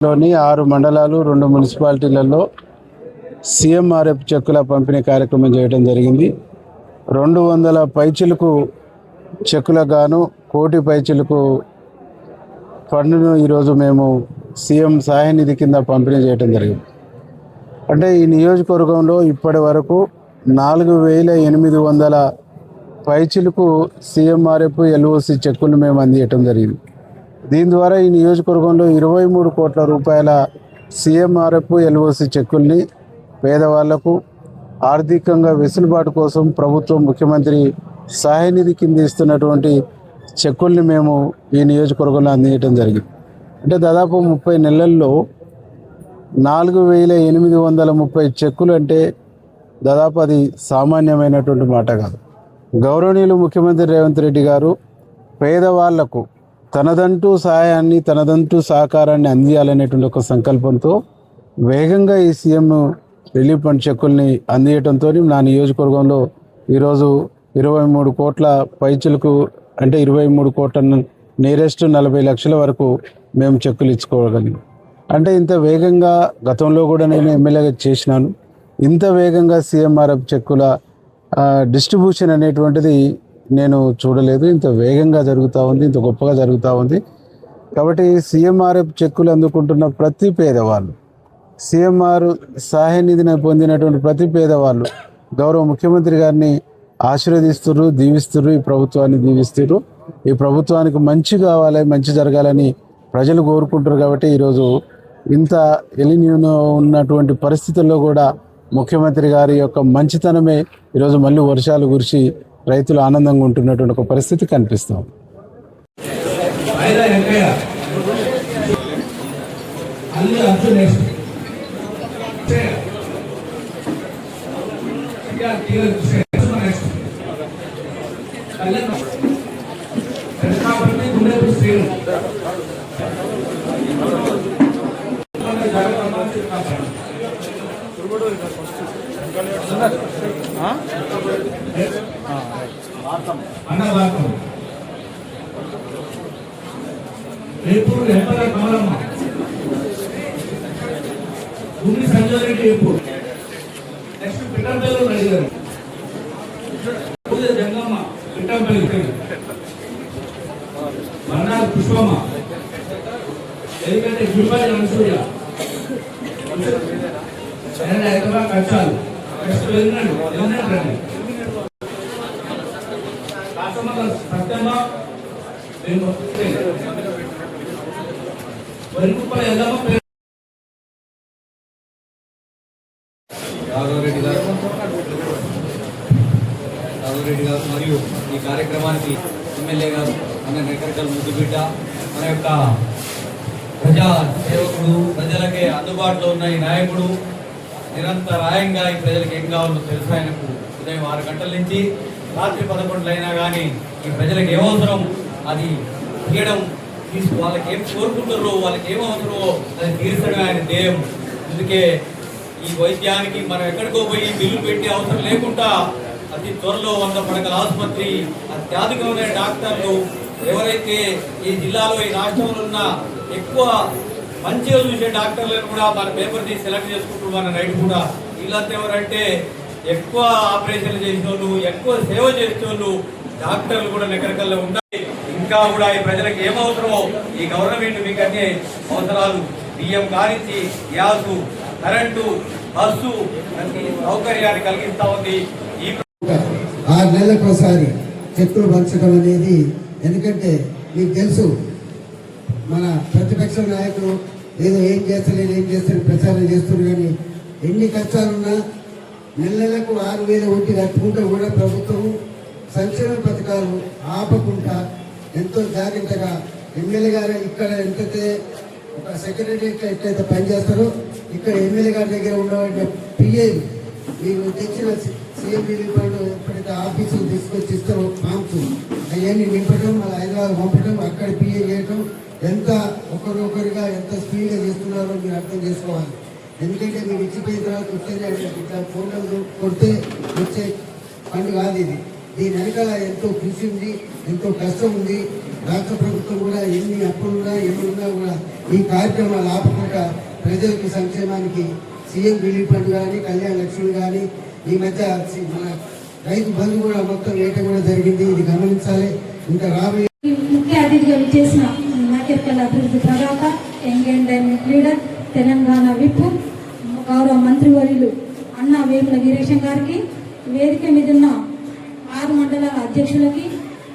లోని 6 మండలాలు 2 మున్సిపాలిటీలలో సీఎంఆర్ఎఫ్ చెక్కుల పంపిణీ కార్యక్రమం చేయడం జరిగింది. 200 పైచిలకు చెక్కులకు గాను 1 కోటి పైచిలకు ఫండ్ను ఈరోజు మేము సీఎం సహాయ నిధి కింద పంపిణీ చేయడం జరిగింది. అంటే ఈ నియోజకవర్గంలో ఇప్పటి వరకు 4800 పైచిలకు సీఎంఆర్ఎఫ్ ఎల్ఓసి చెక్కులు మేము అందించడం జరిగింది. దీని ద్వారా ఈ నియోజకవర్గంలో 23 కోట్ల రూపాయల సీఎంఆర్ఎఫ్ ఎల్ఓసి చెక్కుల్ని పేదవాళ్లకు ఆర్థికంగా వెసులుబాటు కోసం ప్రభుత్వం ముఖ్యమంత్రి సహాయ నిధి కింద ఇస్తున్నటువంటి చెక్కుల్ని మేము ఈ నియోజకవర్గంలో అందించడం జరిగింది. అంటే దాదాపు 30 నెలల్లో 4830 చెక్కులు అంటే దాదాపు అది సామాన్యమైనటువంటి మాట కాదు. గౌరవనీయులు ముఖ్యమంత్రి రేవంత్ రెడ్డి గారు పేదవాళ్లకు తనదంటూ సహాయాన్ని తనదంటూ సహకారాన్ని అందియాలనేటువంటి ఒక సంకల్పంతో వేగంగా ఈ సీఎం రిలీఫ్ ఫండ్ చెక్కుల్ని అందించడంతో నా నియోజకవర్గంలో ఈరోజు 23 కోట్ల పైచులకు అంటే 23 కోట్ల నియరెస్ట్ 40 లక్షల వరకు మేము చెక్కులు ఇచ్చుకోగలిగాం. అంటే ఇంత వేగంగా గతంలో కూడా నేను ఎమ్మెల్యేగా చేసినాను. ఇంత వేగంగా సీఎంఆర్ఎఫ్ చెక్కుల డిస్ట్రిబ్యూషన్ అనేటువంటిది నేను చూడలేదు. ఇంత వేగంగా జరుగుతూ ఉంది, ఇంత గొప్పగా జరుగుతూ ఉంది. కాబట్టి సీఎంఆర్ఎఫ్ చెక్కులు అందుకుంటున్న ప్రతి పేదవాళ్ళు, సీఎంఆర్ సహాయ నిధిని పొందినటువంటి ప్రతి పేదవాళ్ళు గౌరవ ముఖ్యమంత్రి గారిని ఆశీర్వదిస్తున్నారు, దీవిస్తున్నారు, ఈ ప్రభుత్వాన్ని దీవిస్తున్నారు. ఈ ప్రభుత్వానికి మంచి కావాలి, మంచి జరగాలని ప్రజలు కోరుకుంటారు. కాబట్టి ఈరోజు ఇంత ఎలిన్యూనో ఉన్నటువంటి పరిస్థితుల్లో కూడా ముఖ్యమంత్రి గారి యొక్క మంచితనమే ఈరోజు మళ్ళీ వర్షాలు కురిసి రైతులు ఆనందంగా ఉంటున్నటువంటి ఒక పరిస్థితి కనిపిస్తాం. సంజయ్ రెడ్డి నెక్స్ట్ పిట్టంపల్లి అడిగారు జంగమ్మ పిట్టంపల్లి మన్నాడు పుష్పమ్మ ఎందుకంటే గుల్బడి అన్సూయ హైదరాబాద్ కచ్చాలు నెక్స్ట్ వెళ్ళినండి సత్యమ్మ వరికుప్పల ఎల్లమ్మ రాఘవరెడ్డి గారు మరియు ఈ కార్యక్రమానికి ఎమ్మెల్యే గారు మన నెకరికల్ ముద్దుబిడ్డ మన యొక్క ప్రజా సేవకుడు, ప్రజలకే అందుబాటులో ఉన్న ఈ నాయకుడు, నిరంతరాయంగా ఈ ప్రజలకు ఏం కావాలో తెలుసు ఆయనకు. ఉదయం 6 గంటల నుంచి రాత్రి 11 అయినా కానీ ఈ ప్రజలకు ఏమవసరం అది తీయడం, వాళ్ళకి ఏం కోరుకుంటారో, వాళ్ళకి ఏమవసరమో అది తీర్చడం ఆయన ధ్యేయం. అందుకే ఈ వైద్యానికి మనం ఎక్కడికో పోయి బిల్లు పెట్టే అవసరం లేకుండా అతి త్వరలో 100 పడకల ఆసుపత్రి, అత్యాధికమైన డాక్టర్లు, ఎవరైతే ఈ జిల్లాలో ఈ రాష్ట్రంలో ఉన్న ఎక్కువ మంచిగా చూసే డాక్టర్లను కూడా మన పేపర్ తీసి సెలెక్ట్ చేసుకుంటూ మన రైట్ కూడా వీళ్ళంతా ఎవరంటే ఎక్కువ ఆపరేషన్లు చేసిన వాళ్ళు, ఎక్కువ సేవ చేసే వాళ్ళు డాక్టర్లు కూడా నెకరకల్లో ఉండాలి. ఇంకా కూడా ఈ ప్రజలకు ఏమవసరమో ఈ గవర్నమెంట్ మీకు అన్ని అవసరాలు బియ్యం కానించి గ్యాసు, కరెంటు, బస్సు సౌకర్యాన్ని కలిగిస్తా ఉంది. 6 నెలలకు ఒకసారి చెక్కులు పంచడం అనేది, ఎందుకంటే మీకు తెలుసు మన ప్రతిపక్ష నాయకులు ఏదో ఏం చేస్తారు ప్రచారం చేస్తున్నారు. కానీ ఎన్ని కష్టాలున్నా నెలకు 6,000 వడ్డీ కట్టుకుంటూ కూడా ప్రభుత్వం సంక్షేమ పథకాలు ఆపకుండా ఎంతో జాగ్రత్తగా ఎమ్మెల్యే గారు ఇక్కడ ఎంతైతే ఒక సెక్రటరీకి ఎట్లయితే పనిచేస్తారో ఇక్కడ ఎమ్మెల్యే గారి దగ్గర ఉన్న పిఏ మీరు తెచ్చిన సీఎం రిలీఫ్ ఫండ్ ఎప్పుడైతే ఆఫీసులు తీసుకొచ్చి ఇస్తారో ఫామ్స్ అవన్నీ నింపడం, మళ్ళీ హైదరాబాద్ పంపడం, అక్కడ పిఏ చేయడం, ఎంత ఒకరొకరిగా ఎంత స్పీడ్గా చేస్తున్నారో మీరు అర్థం చేసుకోవాలి. ఎందుకంటే మీరు ఇచ్చిపోయిన తర్వాత వచ్చేది ఇట్లా ఫోన్లు కొడితే వచ్చే ఫండ్ కాదు ఇది. దీని వెనకాల ఎంతో కృషి ఉంది, ఎంతో కష్టం ఉంది. రాష్ట్ర ప్రభుత్వం కూడా ఎన్ని అప్పులున్నా ఎన్నున్నా కూడా ఈ కార్యక్రమాలు ఆపకుండా ప్రజలకు సంక్షేమానికి సీఎం రిలీఫ్ ఫండ్ కానీ కళ్యాణ లక్ష్మి కానీ ఈ మధ్య మన రైతు బంధు కూడా మొత్తం వేయటం కూడా జరిగింది. ఇది గమనించాలి. ఇంకా రాబోయే ముఖ్య అతిథిగా విచ్చేసిన నాకెర్కల్ అభివృద్ధి ప్రదాత young and dynamic leader Telangana whip గౌరవ మంత్రివర్యులు అన్న వేముల వీరేశం గారికి, వేదిక మీద ఉన్న 6 మండలాల అధ్యక్షులకి,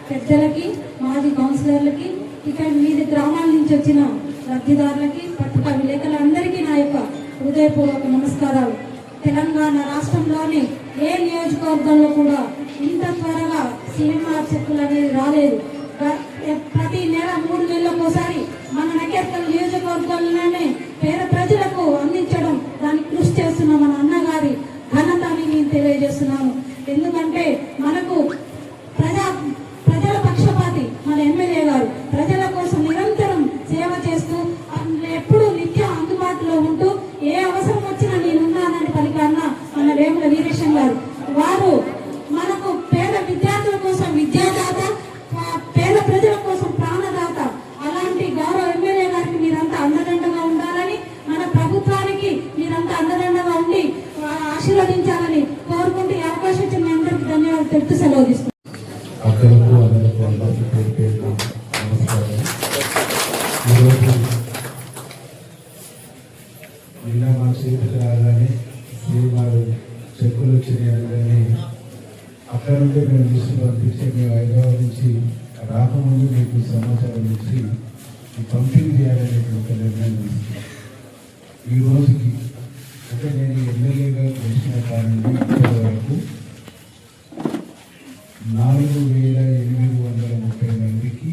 పెద్దలకి, మాజీ కౌన్సిలర్లకి, ఇక్కడ మీది గ్రామాల నుంచి వచ్చిన లబ్ధిదారులకి, పత్రికా విలేకరులందరికీ నా యొక్క హృదయపూర్వక నమస్కారాలు. తెలంగాణ రాష్ట్రంలోని ఏ నియోజకవర్గంలో కూడా ఇంత త్వరగా సిఎంఆర్ చెక్కులు అనేది రాలేదు. ప్రతి నెల 3 నెలలకోసారి మన నకేర్కల్ నియోజకవర్గంలోనే పేద ప్రజలకు అందించడం, దానికి కృషి చేస్తున్న మన అన్నగారి ఘనత అని నేను తెలియజేస్తున్నాను. ఎందుకంటే మనకు ప్రజల పక్షపాతి మన ఎమ్మెల్యే గారు ప్రజల కోసం నిరంతరం సేవ చేస్తూ ఎప్పుడూ నిత్యం అందుబాటులో ఉంటూ ఏ అవసరం వచ్చినా నేనున్నానని పలికన్న మన వేముల వీరేశం గారు. వారు మనకు పేద విద్యార్థుల కోసం విద్యాదాత, పేద ప్రజల కోసం ప్రాణదాత. అలాంటి గౌరవ ఎమ్మెల్యే గారికి మీరంతా అండదండగా ఉండాలని, మన ప్రభుత్వానికి మీరంతా అండదండగా ఉండి ఆశీర్వదించాలని కోరుకుంటూ ఈ అవకాశం ఇచ్చిన మీ అందరికీ ధన్యవాదాలు తెలుపుతూ సెలవు తీసుకుంటాను. నిన్న మా చేతికి రాగానే శ్రీవారు చెక్కులు వచ్చినాయని అక్కడ నుండి మేము లిస్టు పంపించి మేము హైదరాబాద్ నుంచి రాకముందు మీకు సమాచారం ఇచ్చి పంపిణీ చేయాలనేటువంటి నిర్ణయం తీసుకున్నాం. ఈ రోజుకి అంటే నేను ఎమ్మెల్యేగా వచ్చిన కారణం ఇప్పటి వరకు 4,830 మందికి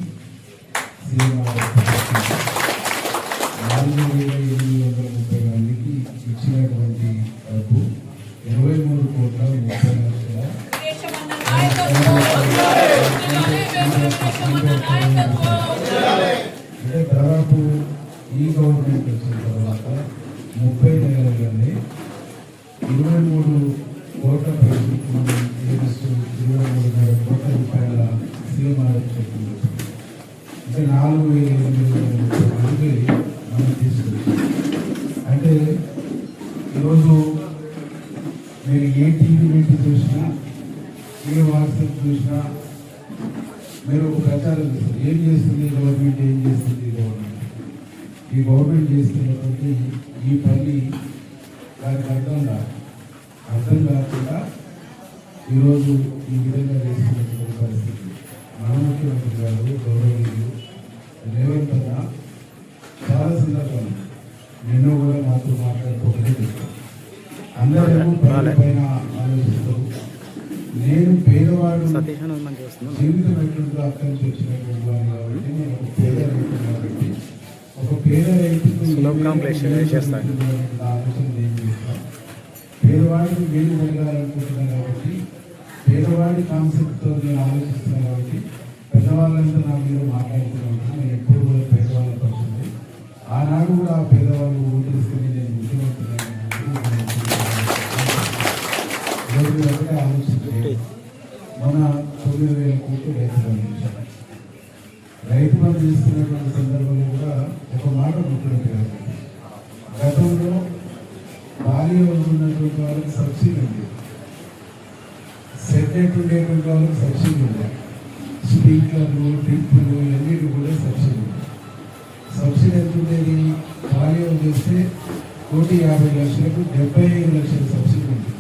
శ్రీవారు 4,830 మందికి ఇచ్చినటువంటి డబ్బు 23,30,00,000. అంటే దాదాపు ఈ గవర్నమెంట్ వచ్చిన తర్వాత 30 నెలల్లోనే 23 కోట్ల మనం ఏమిస్తూ 23,500 కోట్ల రూపాయల సీఎంఆర్ చెప్పింది. అంటే 4,830 మంది మనం తీసుకొచ్చాం. అంటే ఈరోజు మీరు ఏ టీవీ పెట్టి చూసినా, ఏ వాట్సాప్ చూసినా మీరు ఒక ప్రచారం చేస్తారు. ఏం చేస్తుంది గవర్నమెంట్, ఏం చేస్తుంది గవర్నమెంట్. ఈ గవర్నమెంట్ చేస్తున్నటువంటి ఈ పని దానికి అర్థం కాకుండా ఈరోజు ఈ విధంగా చేస్తున్నటువంటి పరిస్థితి. మన ముఖ్యమంత్రి గారు గౌరవనీయులు రేవంత్ అన్న చాలా సందర్భాలు నేను కూడా నాతో మాట్లాడుకోవడం చెప్పాను. అందరూ పైన ఆలోచిస్తారు. నేను పేదవాడు జీవితం ఎట్లుందో అక్కడి నుంచి వచ్చినటువంటి వాడిని కాబట్టి నేను ఒక పేద రైతు కాబట్టి ఒక పేద రైతుకు ఆలోచన ఏం చేస్తాను. పేదవాడికి వేలు జరగాలనుకుంటున్నాను కాబట్టి పేదవాడి కాన్సెప్ట్తో నేను ఆలోచిస్తున్నాను కాబట్టి పెద్దవాళ్ళంతా నా మీద మాట్లాడుతున్నాను. నేను ఎప్పుడు కూడా పేదవాళ్ళ పక్షండి. ఆనాడు కూడా ఆ పేదవాళ్ళు ఓటేసుకుని నేను ముఖ్యమంత్రి ఒకటే ఆలోచించలేదు. మన 9,000 కోట్లు రైతు బంధు ఇచ్చారు. రైతు బంధు ఇస్తున్నటువంటి సందర్భంలో కూడా ఒక మాట గుర్తుపెట్టారు. గతంలో బాల్యం ఉన్నటువంటి వాళ్ళకి సబ్సిడీ ఉంది, సెటెట్ ఉండేటువంటి వాళ్ళకి సబ్సిడీ ఉంది, స్ప్రింక్లర్లు, డ్రిప్పులు ఇవన్నిటి కూడా సబ్సిడీ ఉంది. సబ్సిడీ ఎంత ఉండేది? బాల్యం చేస్తే 1,50,00,000కు 75 లక్షల సబ్సిడీ ఉంది.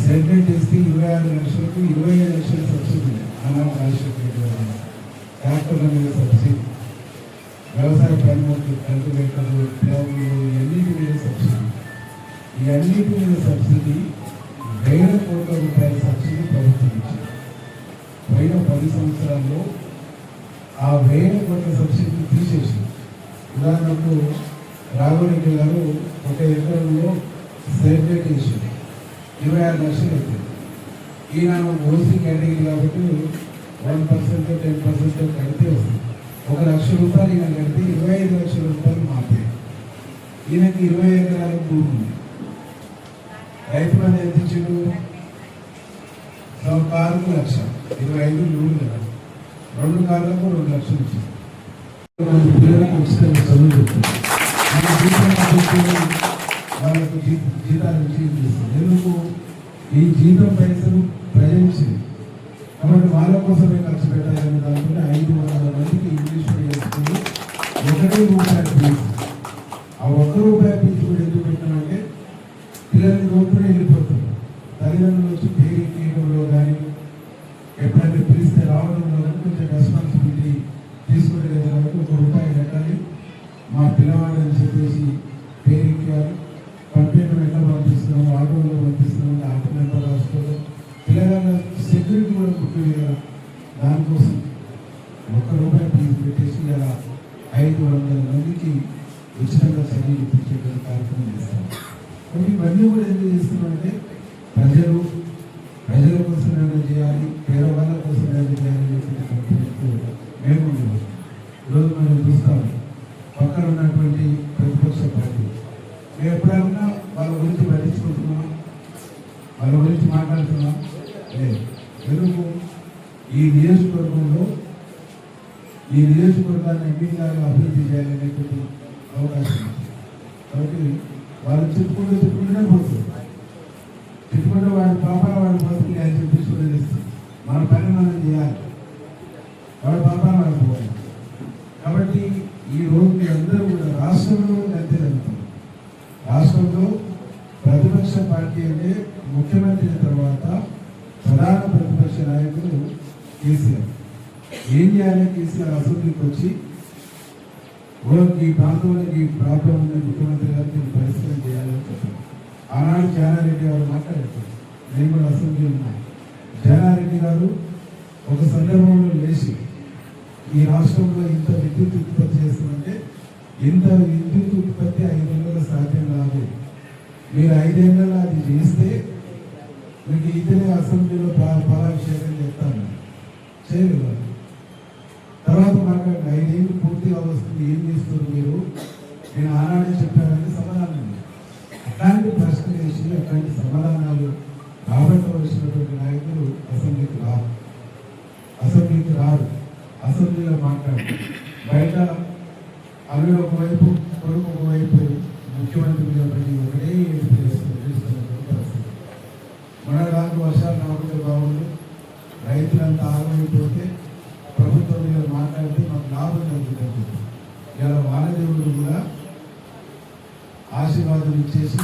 సెటెట్ ఇస్తే 26 లక్షలకు 25 లక్షల సబ్సిడీ ఉంది. ఆనాడు రాజశేఖర ట్రాక్టర్ల మీద సబ్సిడీ, వ్యవసాయ పనిముట్లు, కల్టివేటర్లు, ప్లవ్లు ఇవన్నిటి మీద సబ్సిడీ. ఈ అన్నిటి మీద సబ్సిడీ 1,000 కోట్ల రూపాయల సబ్సిడీ ప్రభుత్వం ఇచ్చింది. పోయిన 10 సంవత్సరాల్లో ఆ 1,000 కోట్ల సబ్సిడీ తీసేసింది. ఉదాహరణకు రాఘవరెడ్డి గారు ఒక ఎకరంలో సెటెట్ వేసింది, 26 లక్షలు అవుతుంది. ఈయన ఓసీ కేటగిరీ కాబట్టి 1% 10% కడితే వస్తుంది. 1 లక్ష రూపాయలు ఈయన కడితే 25 లక్షల రూపాయలు మాపే. ఈయనకి 20 ఎకరాల భూమి ఉంది. రైతు బంధు ఎంత ఇచ్చిండు? 1,00,000, 25 100 కదా. 2 కాళ్ళకు 2 లక్షలు ఇచ్చింది. మన పిల్లలకు ఉచితంగా చదువు చెప్తుంది. మన వాళ్ళకు జీతాలు ఇస్తుంది. ఎందుకు ఈ జీతం పైసలు ప్రజలించింది కాబట్టి వాళ్ళ కోసమే ఖర్చు పెట్టాలని దాంట్లో 500 మందికి ఇంగ్లీష్ మీడియం స్కూల్ ₹1 ఫీజు. ఆ ₹1 ఫీజు కూడా ఎందుకు పెట్టామంటే పిల్లల్ని రోడ్డునే వెళ్ళిపోతుంది. తల్లిదండ్రులు వచ్చి పేరు తీయడంలో కానీ ఎప్పుడైతే పిలిస్తే రావడంలో కానీ కొంచెం రెస్పాన్సిబిలిటీ తీసుకునే కాబట్టి ₹1 కట్టాలి మా పిల్లవాడని చెప్పేసి పేరు ఎక్కాలి. కంప్యూటర్ ఎట్లా పంపిస్తున్నాము, ఆటోలో పంపిస్తున్నాము, ఆటో ఎంత రాసుకోవడం, పిల్లల సెక్యూరిటీ కూడా ముఖ్యం కదా. దానికోసం ₹1 ఫీజు పెట్టేసి ఇలా 500 మందికి ఉచితంగా చదివి ఇప్పించేటువంటి కార్యక్రమం చేస్తాం. కాబట్టి ఇవన్నీ కూడా ఎందుకు చేస్తున్నామంటే ప్రజల కోసం ఏమైనా చేయాలి, పేదవాళ్ళ కోసం ఏమైనా చేయాలి మేము ఈరోజు మనం చూస్తాము పక్కన ఉన్నటువంటి ప్రతిపక్ష పార్టీ మేము ఎప్పుడైనా వాళ్ళ గురించి పట్టించుకుంటున్నాం, వాళ్ళ గురించి మాట్లాడుతున్నాం లేదు. ఎందుకు ఈ నియోజకవర్గంలో ఈ నియోజకవర్గాన్ని ఎంపీగా అభివృద్ధి చేయాలనేటువంటి అవకాశం ఉంది. కాబట్టి వాళ్ళు చెప్పుకుంటూనే పోతుంది. చెప్పుకుంటే వాడి పాపాల వాడి బతుకులు అని చెప్పేసి వదిలేస్తుంది. మన పని మనం చేయాలి, వాడి పాపాల వాడు పోవాలి. కాబట్టి ఈ రోజు మీరందరూ కూడా రాష్ట్రంలో అంతే జరుగుతుంది. రాష్ట్రంలో ప్రతిపక్ష పార్టీ అంటే ముఖ్యమంత్రి తర్వాత ప్రధాన ప్రతిపక్ష నాయకుడు కేసీఆర్. ఏం చేయాలి? కేసీఆర్ అసెంబ్లీకి వచ్చి ఈ ప్రాంతంలో ఈ ప్రాబ్లం ఉంది, ముఖ్యమంత్రి గారు దీన్ని పరిష్కారం చేయాలని చెప్పారు. ఆనాడు జానారెడ్డి గారు మాట్లాడారు. నేను కూడా అసెంబ్లీ ఉన్నాను. జానారెడ్డి గారు ఒక సందర్భంలో లేచి ఈ రాష్ట్రంలో ఇంత విద్యుత్ ఉత్పత్తి చేస్తుందంటే ఇంత విద్యుత్ ఉత్పత్తి 5 ఏళ్ళలో సాధ్యం కాదు, మీరు 5 ఏళ్ళలో అది చేస్తే మీకు ఇతనే అసెంబ్లీలో పాలాభిషేకం చేస్తాను చేయగలరు. తర్వాత మాట్లాడి 5 ఏళ్ళు పూర్తిగా వస్తుంది, ఏం చేస్తారు మీరు? నేను ఆనాడే చెప్పానని సమాధానం ఉంది. అట్లాంటి ప్రశ్న వేసి అట్లాంటి సమాధానాలు రాబట్టవలసినటువంటి నాయకులు అసెంబ్లీకి రారు. అసెంబ్లీలో మాట్లాడు బయట అల్లుడు ఒకవైపు, కొడుకు ఒకవైపు, ముఖ్యమంత్రి మీద ప్రతి ఒకటే ఏడుపు చేస్తున్నటువంటి పరిస్థితి. మన దాంట్లో వర్షాలు రాకుండా బాగుండు, రైతులంతా ఆగమైపోతే ప్రభుత్వం మీద మాట్లాడితే మాకు లాభం జరుగుతుంది. ఇలా వానదేవుడు కూడా ఆశీర్వాదం ఇచ్చేసి